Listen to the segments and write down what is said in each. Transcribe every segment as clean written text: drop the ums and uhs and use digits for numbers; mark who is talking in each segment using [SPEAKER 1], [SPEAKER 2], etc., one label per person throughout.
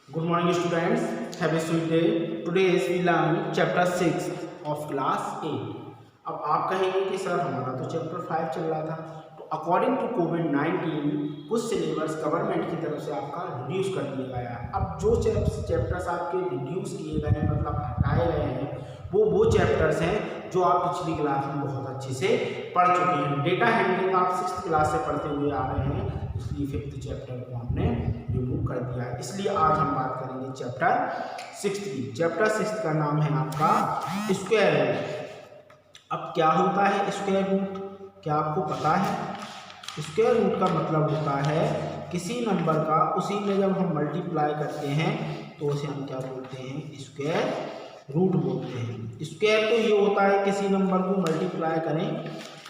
[SPEAKER 1] Good morning students, have a sweet day. Today we learn chapter 6 of class 8. अब आप कहेंगे कि sir हमारा तो चैप्टर 5 चल रहा था, तो अकॉर्डिंग टू कोविड-19 कुछ सिलेबस गवर्नमेंट की तरफ से आपका रिड्यूस कर दिया गया है। अब जो चैप्टर्स आपके रिड्यूस किए गए हैं, मतलब हटाए गए हैं, वो चैप्टर्स हैं जो आप पिछली क्लास में बहुत अच्छे से पढ़ चुके हैं। डेटा हैंडलिंग आप 6th क्लास से पढ़ते हुए आ रहे हैं, इसलिए 5th चैप्टर को हमने रिमूव कर दिया है। इसलिए आज हम बात करेंगे चैप्टर 6 की। चैप्टर 6 का नाम है आपका स्क्वायर रूट। अब क्या होता है स्क्वायर रूट, क्या आपको पता है? स्क्वायर रूट का मतलब होता है किसी नंबर का उसी में जब हम मल्टीप्लाई करते हैं तो उसे हम क्या बोलते हैं? स्क्वायर रूट बोलते हैं। स्क्वायर तो ये होता है किसी नंबर को मल्टीप्लाई करें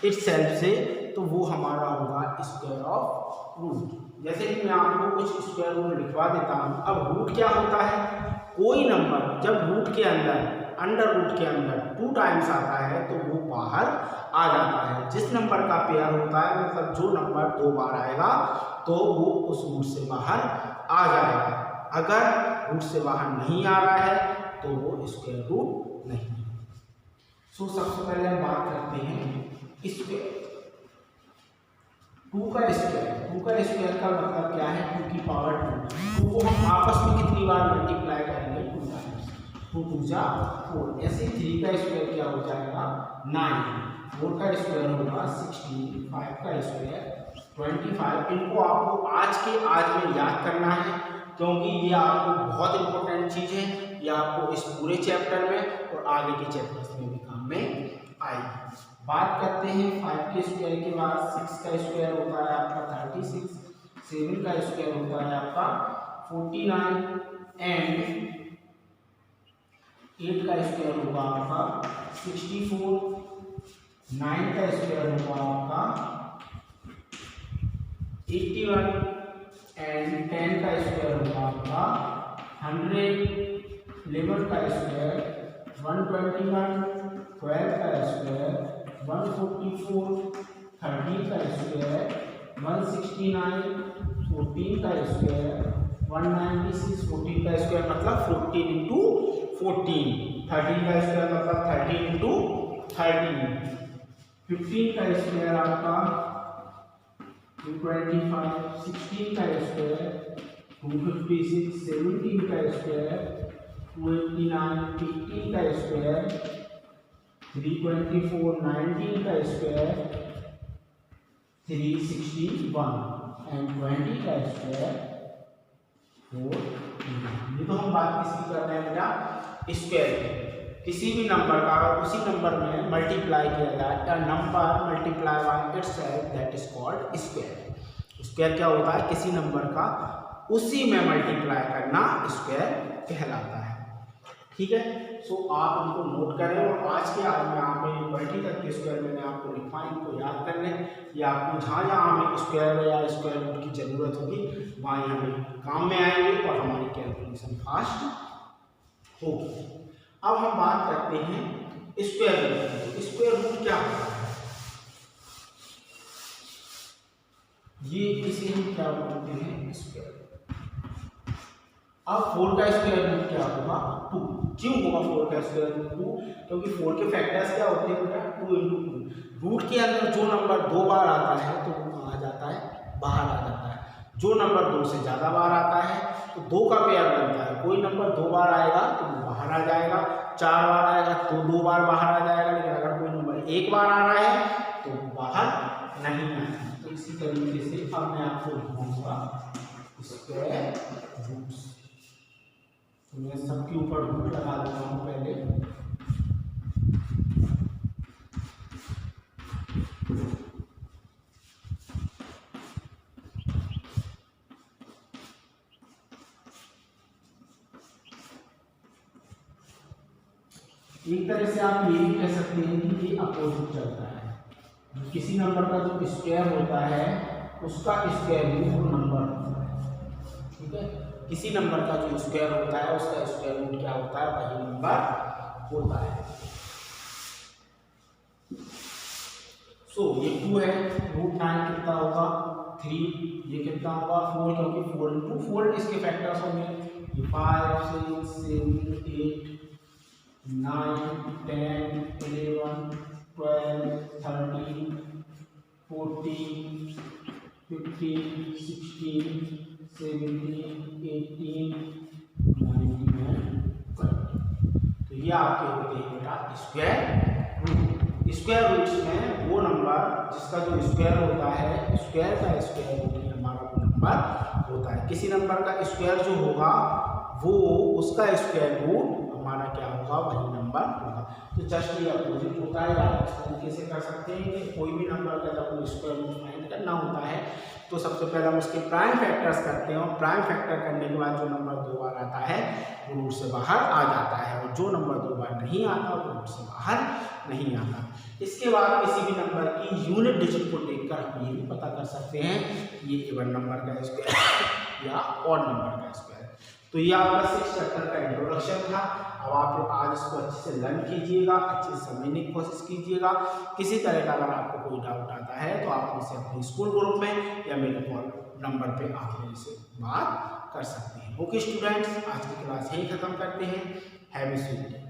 [SPEAKER 1] इटसेल्फ से, तो वो हमारा होगा स्क्वायर ऑफ रूट। जैसे कि मैं आपको कुछ स्क्वायर रूट लिखवा देता हूँ। अब रूट क्या होता है? कोई नंबर जब रूट के अंडर रूट के अंदर 2 टाइम्स आता है तो वो बाहर आ जाता है। जिस नंबर का पेयर होता है, मतलब जो नंबर 2 बार आएगा तो वो उस रूट से बाहर आ जाएगा। अगर रूट से बाहर नहीं आ रहा है तो वो स्क्वायर रूट नहीं है। सो सबसे पहले हम बात करते हैं स्क्वायर। 2 का स्क्वायर का मतलब क्या है? 2 की पावर 2। 2 को हम आपस में कितनी बार मल्टीप्लाई करेंगे? 2 टाइम्स। 2 2 जा 4। ऐसे 3 का स्क्वायर क्या हो जाएगा? 9। 4 का स्क्वायर होगा 16। 5 का स्क्वायर 25। इनको आपको आज में याद करना है, क्योंकि ये आपको बहुत इंपॉर्टेंट चीज़ है। ये आपको इस पूरे चैप्टर में और आगे के चैप्टर्स में भी काम में आएगी। बात करते हैं 5 के स्क्वायर के बाद। 6 का स्क्वायर होता है आपका 36। 7 का स्क्वायर होता है आपका 49 एंड 8 का स्क्वायर होगा आपका 64। 9 का स्क्वायर होगा आपका 81 एंड 10 का स्क्वायर होगा आपका 100। 11 का स्क्वायर 121। 12 का स्क्वायर 144। 13 का स्क्वायर 169। 14 का स्क्वायर 196। 14 का स्क्वायर मतलब 14 इंटू 14। 13 का स्क्वायर मतलब 13 इंटू 13। 15 का स्क्वायर आपका 225। 16 का स्क्वायर 256। 17 का स्क्वायर 289। 18 का स्क्वायर 324। 19 का स्क्वायर 361 एंड 20 का स्क्वायर 4। ये तो हम बात किसकी कर रहे हैं बेटा? स्क्वायर की। किसी भी नंबर का उसी नंबर में मल्टीप्लाई किया जाए, या number multiply by itself, that is called square. Square क्या होता है? किसी नंबर का उसी में मल्टीप्लाई करना स्क्वायर कहलाता है। ठीक है, सो आप इनको नोट करें और आज में आप 20 तक के स्क्वायर मैंने आपको लिखवा, इनको याद कर लें। या आपको जहाँ हमें स्क्वायर या स्क्वायर रूट की ज़रूरत होगी वहाँ हमें काम में आएंगे और हमारी कैलकुलेशन फास्ट होगी। अब हम बात करते हैं स्क्वायर रूट। स्क्वायर रूट क्या होता है? ये इसे हम क्या बोलते हैं? स्क्वायर। अब 4 का स्क्वायर रूट क्या होगा? 2। क्यों होगा 4 का स्क्वायर रूट 2? क्योंकि 4 के फैक्टर्स क्या होते हैं बेटा? 2 इंटू 2। रूट के अंदर जो नंबर 2 बार आता है तो वो कहाँ जाता है? बाहर आ जाता है। जो नंबर 2 से ज़्यादा बार आता है तो 2 का पेयर बनता है। कोई नंबर 2 बार आएगा तो वो बाहर आ जाएगा, 4 बार आएगा तो 2 बार बाहर आ जाएगा। लेकिन अगर कोई नंबर 1 बार आ रहा है तो वो बाहर नहीं आएगा। तो इसी तरीके से अब मैं आपको लिखूंगा स्क्वायर रूट्स। तो मैं सबके ऊपर रूट लगा देता हूँ पहले। एक तरह से आप ये भी कह सकते हैं कि ये अपोजिट चलता है। किसी नंबर का जो स्क्वायर होता है उसका स्क्वायर रूट वो नंबर होता है। ठीक है, किसी नंबर का जो स्क्वायर होता है उसका स्क्वायर रूट क्या होता है? वही नंबर होता है। सो ये 2 है, √9 कितना होगा? 3, ये कितना होगा 4, क्योंकि 4 इंटू 4 इसके फैक्टर्स होंगे, ये 5 6 7 8 9 10 11 12 13 14 15 16 17 18 19 and 20। तो ये आपके होते हैं बेटा स्क्वायर रूट। स्क्वायर रूट्स में वो नंबर जिसका जो स्क्वायर होता है, स्क्वायर का स्क्वायर रूट ही हमारा वो नंबर होता है। किसी नंबर का स्क्वायर जो होगा वो उसका स्क्वायर रूट हमारा क्या होगा, वही नंबर होगा। तो जस्ट ये अपोजिट होता है। आप इस तरीके से कर सकते हैं कि कोई भी नंबर का जब वो स्क्वायर रूट फाइंड करना होता है तो सबसे पहले हम उसके प्राइम फैक्टर्स करते हैं, और प्राइम फैक्टर करने के बाद जो नंबर 2 बार आता है वो रूट से बाहर आ जाता है, और जो नंबर 2 बार नहीं आता वो रूट से बाहर नहीं आता। इसके बाद किसी भी नंबर की यूनिट डिजिट को देखकर हम ये भी पता कर सकते हैं कि ये इवन नंबर का स्क्वायर या ऑड नंबर का स्क्वायर। तो ये आपका 6 चैप्टर का इंट्रोडक्शन था। अब आप लोग आज इसको अच्छे से लर्न कीजिएगा, अच्छे से समझने की कोशिश कीजिएगा। किसी तरह का अगर आपको कोई डाउट आता है तो आप मुझसे अपने स्कूल ग्रुप में या मेरे कॉल नंबर पे आप मेरे से बात कर सकते हैं। ओके स्टूडेंट्स, आज की क्लास यही खत्म करते हैं। Have a sweet day.